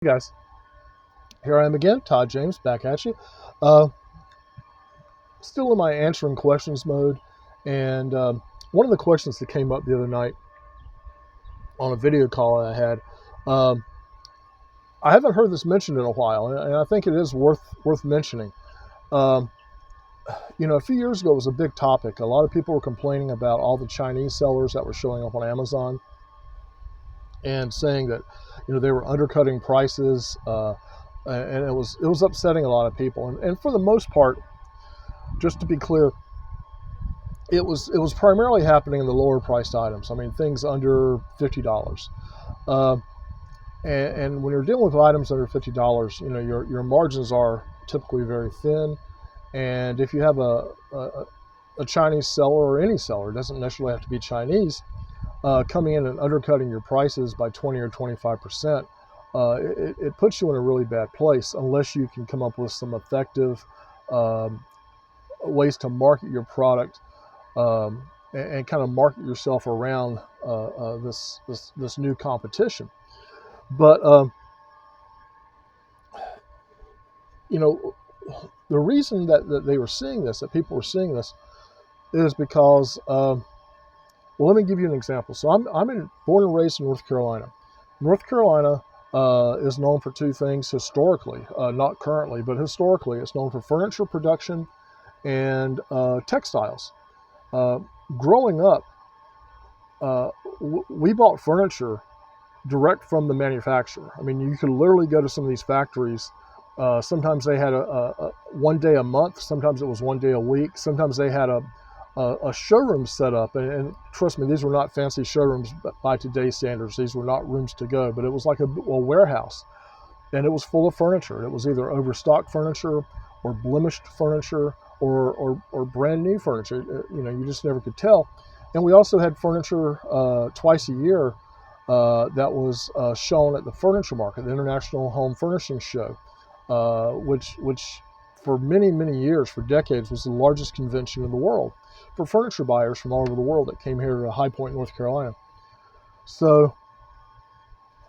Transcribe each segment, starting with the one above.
Hey guys, here I am again, Todd James, back at you. Uh, Still in my answering questions mode, and one of the questions that came up the other night on a video call I had, um, I haven't heard this mentioned in a while, and I think it is worth mentioning. Um, a few years ago it was a big topic. A lot of people were complaining about all the Chinese sellers that were showing up on Amazon and saying that, they were undercutting prices, and it was upsetting a lot of people. And for the most part, just to be clear, it was primarily happening in the lower priced items. I mean, things under $50. Uh, and when you're dealing with items under $50, your margins are typically very thin. And if you have a Chinese seller, or any seller, it doesn't necessarily have to be Chinese, coming in and undercutting your prices by 20 or 25%, it puts you in a really bad place unless you can come up with some effective um, ways to market your product, and kind of market yourself around this new competition. But you know, the reason that they were seeing this, that people were seeing this, is because well, let me give you an example. So I'm born and raised in North Carolina. North Carolina is known for two things historically, not currently, but historically, it's known for furniture production and textiles. Uh, Growing up, we bought furniture direct from the manufacturer. I mean, you could literally go to some of these factories. Sometimes they had a one day a month. Sometimes it was one day a week. Sometimes they had a showroom set up. And trust me, these were not fancy showrooms by today's standards. These were not rooms to go, but it was like a warehouse. And it was full of furniture. It was either overstocked furniture or blemished furniture or brand new furniture. You just never could tell. And we also had furniture twice a year that was shown at the furniture market, the International Home Furnishing Show, which for many years, for decades, was the largest convention in the world for furniture buyers from all over the world that came here to High Point, North Carolina. So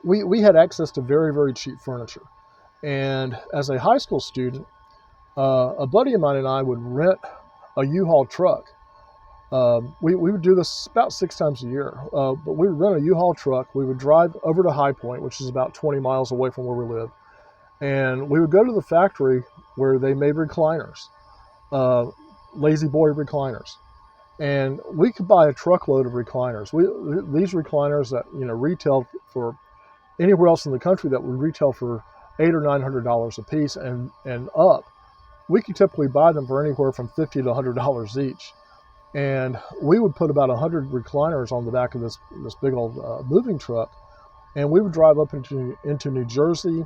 we had access to very cheap furniture. And as a high school student, a buddy of mine and I would rent a U-Haul truck. We would do this about 6 times a year, but we would rent a U-Haul truck. We would drive over to High Point, which is about 20 miles away from where we live, and we would go to the factory where they made recliners, uh, Lazy Boy recliners, and we could buy a truckload of recliners. These recliners that retail for anywhere else in the country that would retail for $800 or $900 a piece and up. We could typically buy them for anywhere from $50 to $100 each. And we would put about 100 recliners on the back of this big old moving truck, and we would drive up into New Jersey,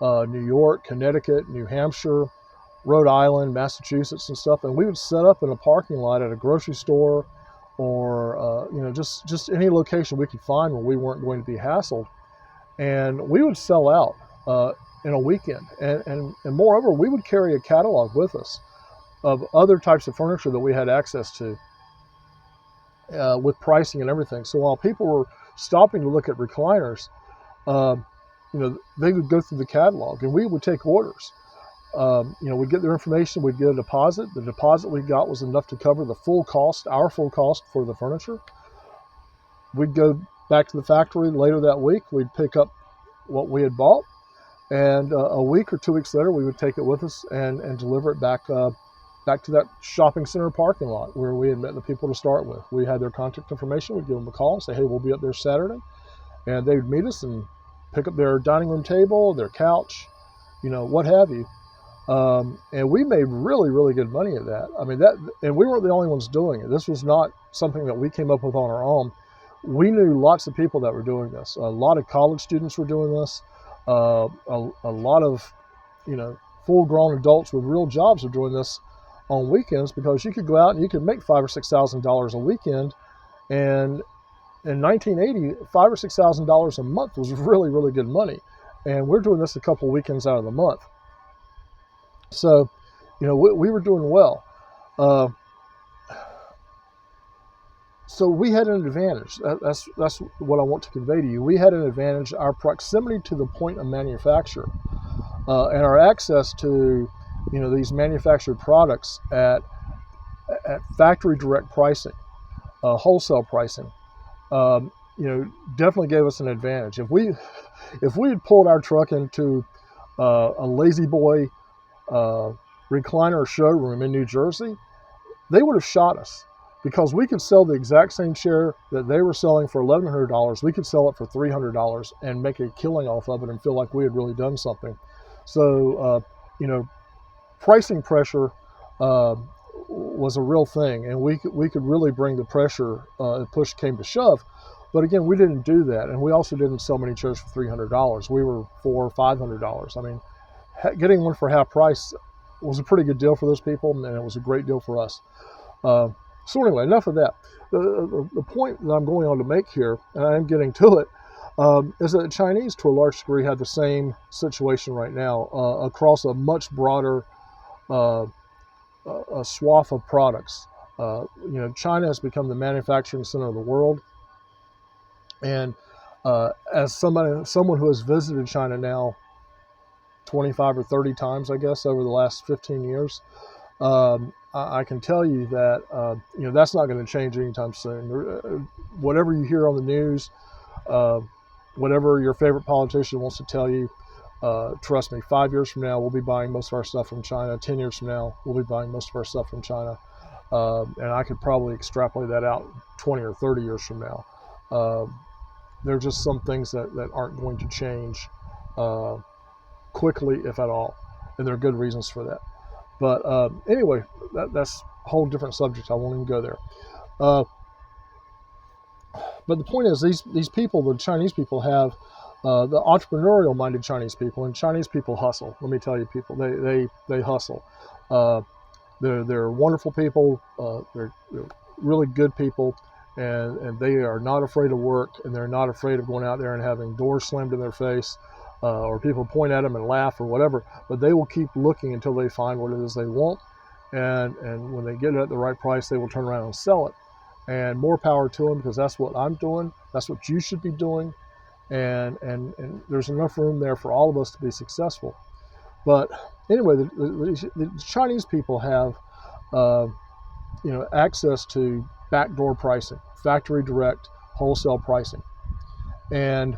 New York, Connecticut, New Hampshire, Rhode Island, Massachusetts, and stuff. And we would set up in a parking lot at a grocery store, or just any location we could find where we weren't going to be hassled, and we would sell out in a weekend. And moreover, we would carry a catalog with us of other types of furniture that we had access to, with pricing and everything. So while people were stopping to look at recliners, uh, they would go through the catalog, and we would take orders. We'd get their information, we'd get a deposit. The deposit we got was enough to cover the full cost, our full cost for the furniture. We'd go back to the factory later that week. We'd pick up what we had bought, and a week or 2 weeks later, we would take it with us and deliver it back to that shopping center parking lot where we had met the people to start with. We had their contact information. We'd give them a call and say, hey, we'll be up there Saturday. And they would meet us and pick up their dining room table, their couch, what have you. And we made really good money at that. I mean, and we weren't the only ones doing it. This was not something that we came up with on our own. We knew lots of people that were doing this. A lot of college students were doing this. A lot of, full-grown adults with real jobs were doing this on weekends, because you could go out and you could make $5,000 or $6,000 a weekend. And in 1980, $5,000 or $6,000 a month was really good money. And we're doing this a couple weekends out of the month. So, we were doing well. So we had an advantage. That's what I want to convey to you. We had an advantage. Our proximity to the point of manufacture and our access to, these manufactured products at factory direct pricing, wholesale pricing, um, definitely gave us an advantage. If we had pulled our truck into a Lazy Boy uh, recliner showroom in New Jersey, they would have shot us because we could sell the exact same chair that they were selling for $1,100. We could sell it for $300 and make a killing off of it and feel like we had really done something. So, you know, pricing pressure uh, was a real thing, and we could really bring the pressure if push came to shove. But again, we didn't do that, and we also didn't sell many chairs for $300. We were $400 or $500. I mean, getting one for half price was a pretty good deal for those people, and it was a great deal for us. Uh, so anyway, enough of that. The point that I'm going on to make here, and I am getting to it, is that the Chinese, to a large degree, have the same situation right now across a much broader uh, a swath of products. China has become the manufacturing center of the world, and as someone who has visited China now 25 or 30 times, I guess, over the last 15 years, I can tell you that that's not going to change anytime soon. Whatever you hear on the news, uh, whatever your favorite politician wants to tell you, trust me, 5 years from now, we'll be buying most of our stuff from China. 10 years from now, we'll be buying most of our stuff from China. And I could probably extrapolate that out 20 or 30 years from now. Uh, there are just some things that aren't going to change quickly, if at all. And there are good reasons for that. But anyway, that's a whole different subject. I won't even go there. Uh, but the point is, these people, the Chinese people, have the entrepreneurial-minded Chinese people, and Chinese people hustle. Let me tell you, people, they hustle. Uh, they're wonderful people. They're really good people, and they are not afraid of work, and they're not afraid of going out there and having doors slammed in their face, or people point at them and laugh or whatever. But they will keep looking until they find what it is they want, and when they get it at the right price, they will turn around and sell it. And more power to them, because that's what I'm doing. That's what you should be doing, and there's enough room there for all of us to be successful. But anyway, the Chinese people have uh, access to backdoor pricing, factory direct wholesale pricing, and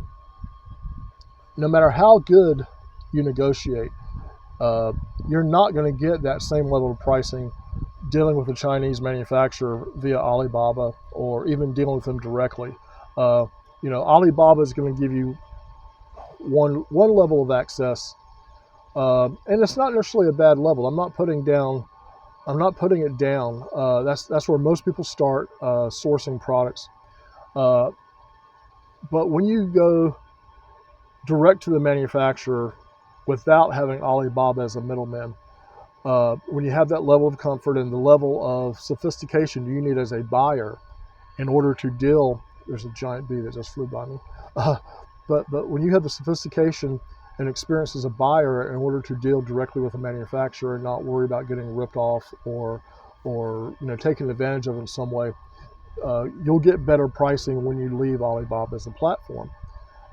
no matter how good you negotiate, uh, you're not going to get that same level of pricing dealing with a Chinese manufacturer via Alibaba, or even dealing with them directly. Uh, Alibaba is going to give you one level of access, and it's not necessarily a bad level. I'm not putting it down. That's where most people start sourcing products. Uh, but when you go direct to the manufacturer without having Alibaba as a middleman, when you have that level of comfort and the level of sophistication you need as a buyer in order to deal, there's a giant bee that just flew by me. Uh, but when you have the sophistication and experience as a buyer in order to deal directly with a manufacturer and not worry about getting ripped off or taken advantage of in some way, you'll get better pricing when you leave Alibaba as a platform.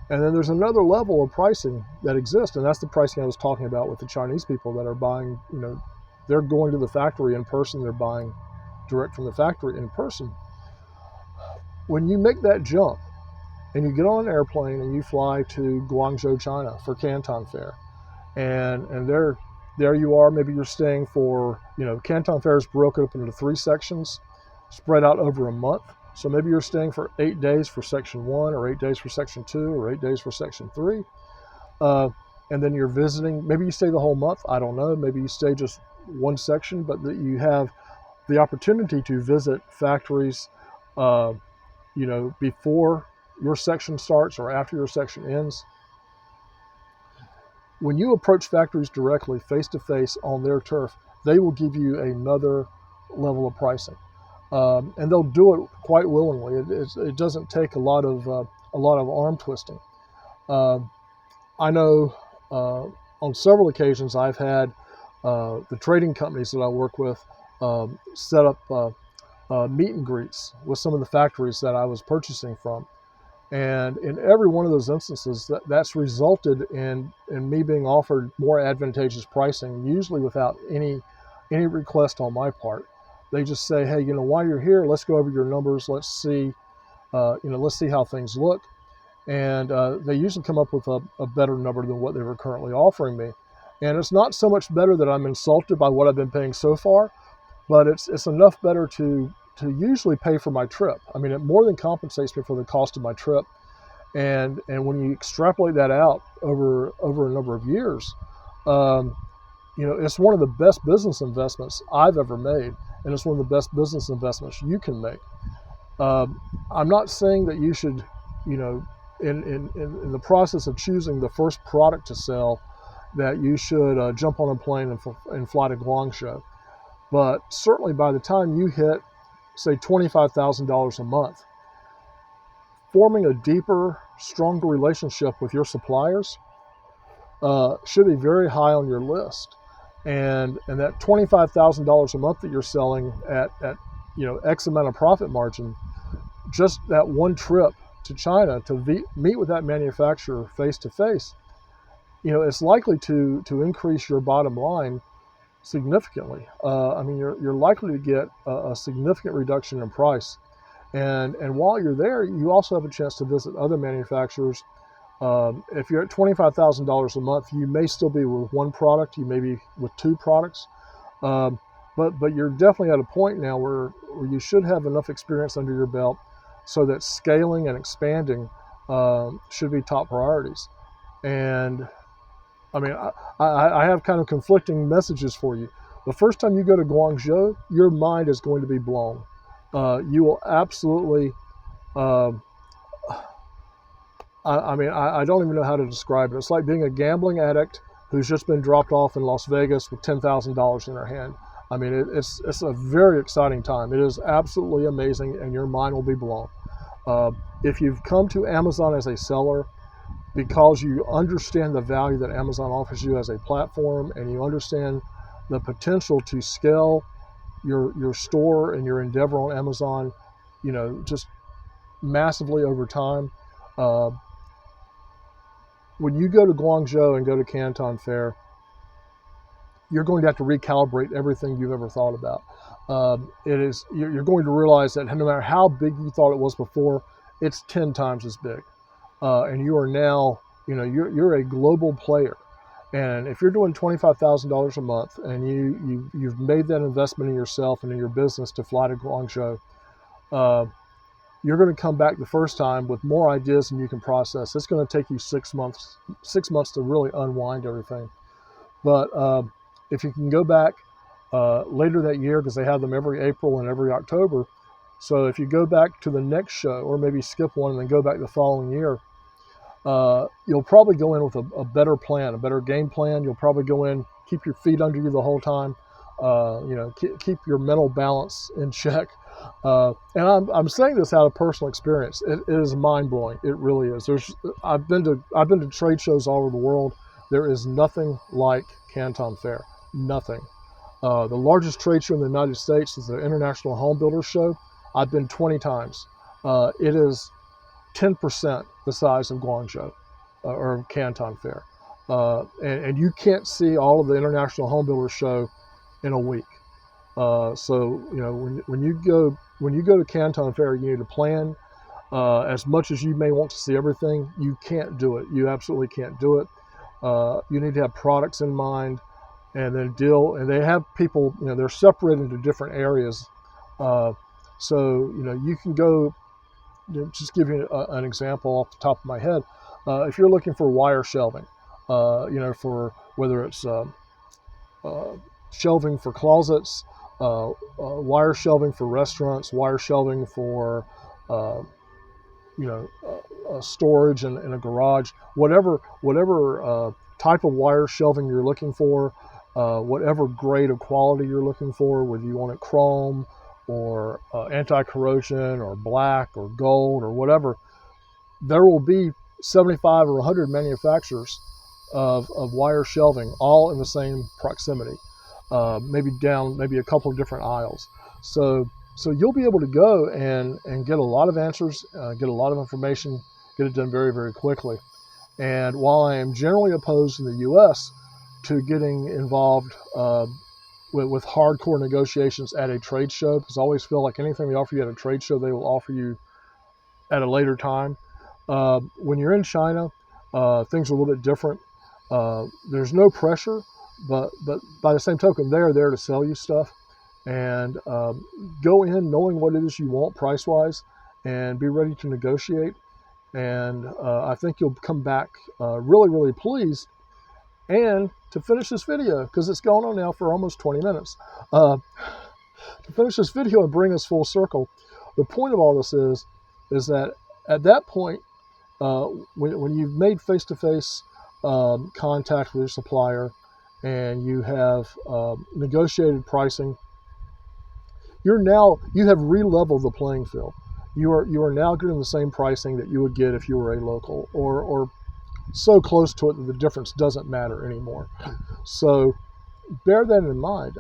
And then there's another level of pricing that exists, and that's the pricing I was talking about with the Chinese people that are buying. They're going to the factory in person. They're buying direct from the factory in person. When you make that jump and you get on an airplane and you fly to Guangzhou, China for Canton Fair, and there you are. Maybe you're staying for, Canton Fair is broken up into 3 sections, spread out over a month. So maybe you're staying for 8 days for section 1, or 8 days for section 2, or 8 days for section 3. And then you're visiting, maybe you stay the whole month, I don't know. Maybe you stay just one section, but that you have the opportunity to visit factories, before your section starts or after your section ends. When you approach factories directly, face to face on their turf, they will give you another level of pricing. And they'll do it quite willingly. It doesn't take a lot of arm twisting. I know on several occasions I've had the trading companies that I work with set up meet and greets with some of the factories that I was purchasing from. And in every one of those instances, that's resulted in me being offered more advantageous pricing, usually without any request on my part. They just say, hey, while you're here, let's go over your numbers. Let's see, let's see how things look. And they usually come up with a better number than what they were currently offering me. And it's not so much better that I'm insulted by what I've been paying so far, but it's enough better to usually pay for my trip. I mean, it more than compensates me for the cost of my trip. And when you extrapolate that out over a number of years, it's one of the best business investments I've ever made, and it's one of the best business investments you can make. I'm not saying that you should, in the process of choosing the first product to sell, that you should jump on a plane and fly to Guangzhou. But certainly by the time you hit, say, $25,000 a month, forming a deeper, stronger relationship with your suppliers should be very high on your list. And that $25,000 a month that you're selling at X amount of profit margin, just that one trip to China to meet with that manufacturer face to face, it's likely to increase your bottom line significantly. You're likely to get a significant reduction in price. And while you're there, you also have a chance to visit other manufacturers. If you're at $25,000 a month, you may still be with one product, you may be with two products. But you're definitely at a point now where you should have enough experience under your belt so that scaling and expanding should be top priorities. And I have kind of conflicting messages for you. The first time you go to Guangzhou, your mind is going to be blown. You will absolutely, I don't even know how to describe it. It's like being a gambling addict who's just been dropped off in Las Vegas with $10,000 in their hand. It's a very exciting time. It is absolutely amazing, and your mind will be blown. If you've come to Amazon as a seller because you understand the value that Amazon offers you as a platform, and you understand the potential to scale your store and your endeavor on Amazon, just massively over time. When you go to Guangzhou and go to Canton Fair, you're going to have to recalibrate everything you've ever thought about. You're going to realize that no matter how big you thought it was before, it's 10 times as big. And you are now, you're a global player. And if you're doing $25,000 a month and you've made that investment in yourself and in your business to fly to Guangzhou, you're going to come back the first time with more ideas than you can process. It's going to take you 6 months to really unwind everything. But if you can go back later that year, because they have them every April and every October, so if you go back to the next show, or maybe skip one and then go back the following year, you'll probably go in with a better plan, a better game plan. You'll probably go in, keep your feet under you the whole time, keep your mental balance in check. And I'm saying this out of personal experience. It is mind blowing. It really is. I've been to trade shows all over the world. There is nothing like Canton Fair. Nothing. The largest trade show in the United States is the International Home Builders Show. I've been 20 times. It is 10% the size of Guangzhou or Canton Fair. And you can't see all of the International Home Builders Show in a week. So when you go to Canton Fair, you need to plan. As much as you may want to see everything, you can't do it. You absolutely can't do it. You need to have products in mind, and then and they have people, they're separated into different areas. So you can go, just give you an example off the top of my head. If you're looking for wire shelving, for whether it's shelving for closets, wire shelving for restaurants, wire shelving for storage in a garage, whatever type of wire shelving you're looking for, whatever grade of quality you're looking for, whether you want it chrome or anti-corrosion or black or gold or whatever, there will be 75 or 100 manufacturers of wire shelving, all in the same proximity, maybe a couple of different aisles. So So you'll be able to go and get a lot of answers, get a lot of information, get it done very, very quickly. And while I am generally opposed in the U.S. to getting involved with hardcore negotiations at a trade show, because I always feel like anything they offer you at a trade show, they will offer you at a later time. When you're in China, things are a little bit different. There's no pressure, but by the same token, they are there to sell you stuff. And go in knowing what it is you want price-wise and be ready to negotiate. And I think you'll come back really, really pleased. And to finish this video, because it's gone on now for almost 20 minutes, to finish this video and bring us full circle, the point of all this is that at that point, when you've made face-to-face contact with your supplier and you have negotiated pricing, you have re-leveled the playing field. You are now getting the same pricing that you would get if you were a local, or so close to it that the difference doesn't matter anymore. So bear that in mind.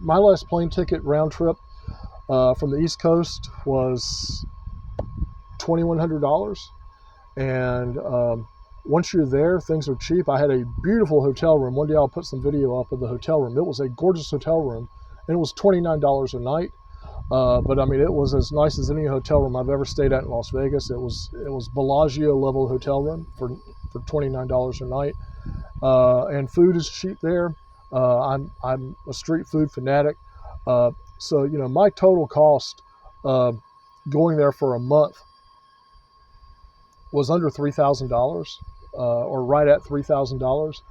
My last plane ticket round trip from the East Coast was $2,100, and once you're there, things are cheap. I had a beautiful hotel room. One day I'll put some video up of the hotel room. It was a gorgeous hotel room, and it was $29 a night. But I mean, it was as nice as any hotel room I've ever stayed at in Las Vegas. It was Bellagio level hotel room for $29 a night, and food is cheap there. I'm a street food fanatic, so my total cost going there for a month was under $3,000, or right at $3,000,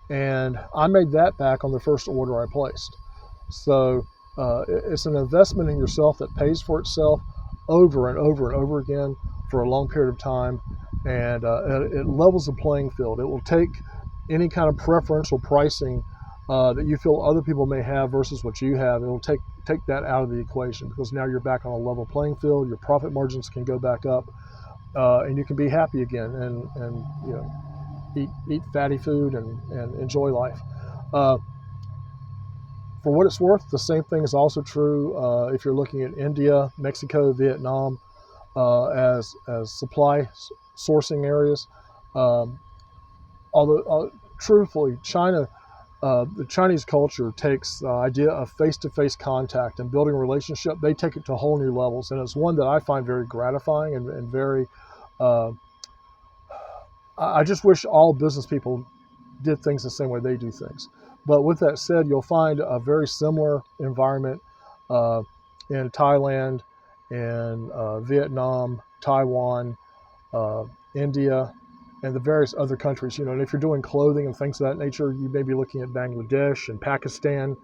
and I made that back on the first order I placed. So it's an investment in yourself that pays for itself over and over and over again for a long period of time, and it levels the playing field. It will take any kind of preferential pricing that you feel other people may have versus what you have. It will take that out of the equation, because now you're back on a level playing field. Your profit margins can go back up, and you can be happy again and eat fatty food and enjoy life. For what it's worth, the same thing is also true if you're looking at India, Mexico, Vietnam as supply sourcing areas. Although truthfully, China, the Chinese culture takes the idea of face-to-face contact and building a relationship. They take it to whole new levels, and it's one that I find very gratifying and very. I just wish all business people did things the same way they do things. But with that said, you'll find a very similar environment in Thailand, in Vietnam, Taiwan, India, and the various other countries. And if you're doing clothing and things of that nature, you may be looking at Bangladesh and Pakistan.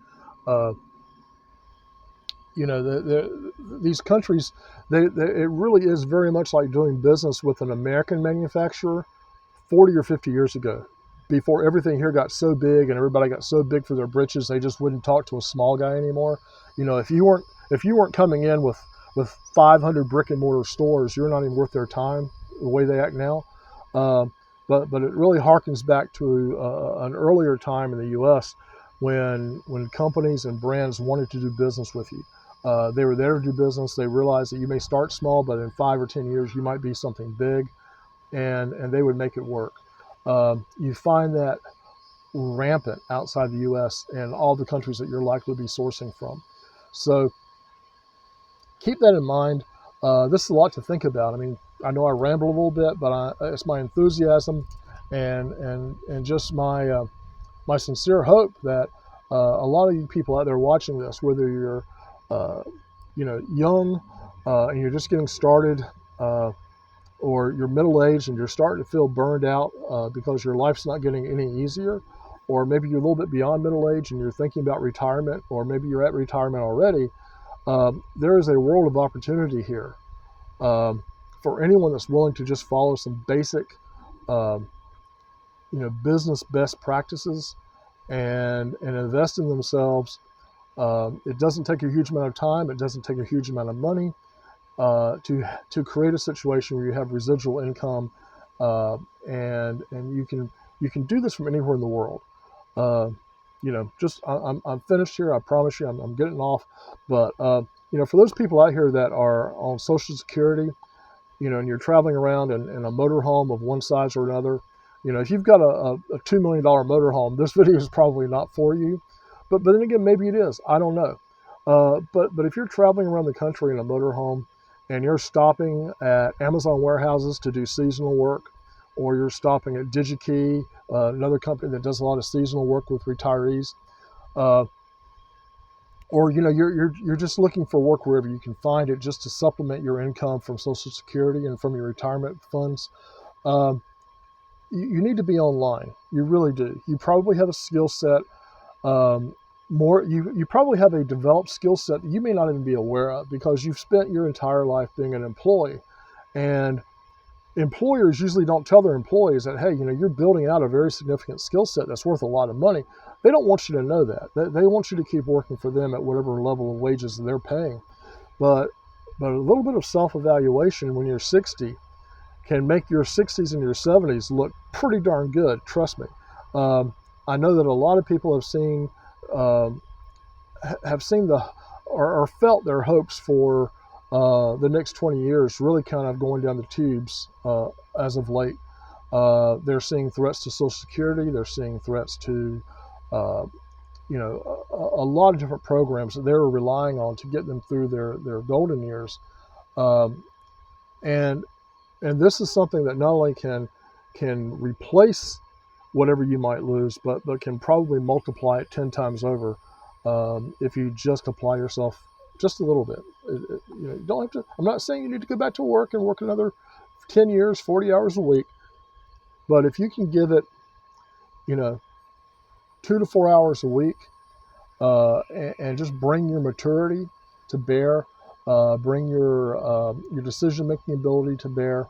These countries, it really is very much like doing business with an American manufacturer 40 or 50 years ago. Before everything here got so big and everybody got so big for their britches, they just wouldn't talk to a small guy anymore. If you weren't coming in with 500 brick and mortar stores, you're not even worth their time the way they act now. But it really harkens back to an earlier time in the U.S. when companies and brands wanted to do business with you. They were there to do business. They realized that you may start small, but in 5 or 10 years you might be something big, and they would make it work. You find that rampant outside the U.S. and all the countries that you're likely to be sourcing from. So keep that in mind. This is a lot to think about. I mean, I know I ramble a little bit, but it's my enthusiasm and just my sincere hope that a lot of you people out there watching this, whether you're young and you're just getting started, or you're middle-aged and you're starting to feel burned out because your life's not getting any easier, or maybe you're a little bit beyond middle age and you're thinking about retirement, or maybe you're at retirement already, there is a world of opportunity here for anyone that's willing to just follow some basic business best practices and invest in themselves. It doesn't take a huge amount of time. It doesn't take a huge amount of money. To create a situation where you have residual income, and you can do this from anywhere in the world. I'm finished here. I promise you, I'm getting off. But for those people out here that are on Social Security, and you're traveling around in a motorhome of one size or another, if you've got a $2 million motorhome, this video is probably not for you. But then again, maybe it is. I don't know. But if you're traveling around the country in a motorhome and you're stopping at Amazon warehouses to do seasonal work, or you're stopping at DigiKey, another company that does a lot of seasonal work with retirees, or you're just looking for work wherever you can find it, just to supplement your income from Social Security and from your retirement funds. You need to be online. You really do. You probably have a skill set. You probably have a developed skill set that you may not even be aware of, because you've spent your entire life being an employee. And employers usually don't tell their employees that, hey, you're building out a very significant skill set that's worth a lot of money. They don't want you to know that. They want you to keep working for them at whatever level of wages that they're paying. But a little bit of self-evaluation when you're 60 can make your 60s and your 70s look pretty darn good. Trust me. I know that a lot of people have seen or felt their hopes for the next 20 years really kind of going down the tubes as of late. They're seeing threats to Social Security. They're seeing threats to a lot of different programs that they're relying on to get them through their golden years. And this is something that not only can replace whatever you might lose, but can probably multiply it 10 times over if you just apply yourself just a little bit. You don't have to. I'm not saying you need to go back to work and work another 10 years, 40 hours a week, but if you can give it, 2 to 4 hours a week, and just bring your maturity to bear, bring your decision-making ability to bear,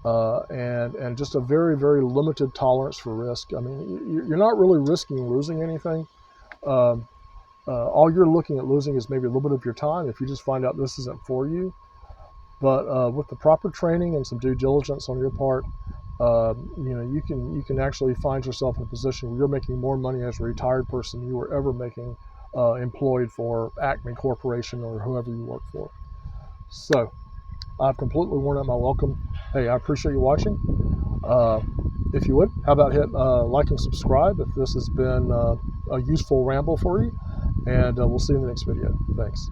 and just a very, very limited tolerance for risk. I mean, you're not really risking losing anything. All you're looking at losing is maybe a little bit of your time if you just find out this isn't for you. But with the proper training and some due diligence on your part, you can actually find yourself in a position where you're making more money as a retired person than you were ever making employed for Acme Corporation or whoever you work for. So I've completely worn out my welcome. Hey, I appreciate you watching. If you would, how about hit like and subscribe if this has been a useful ramble for you, and we'll see you in the next video. Thanks.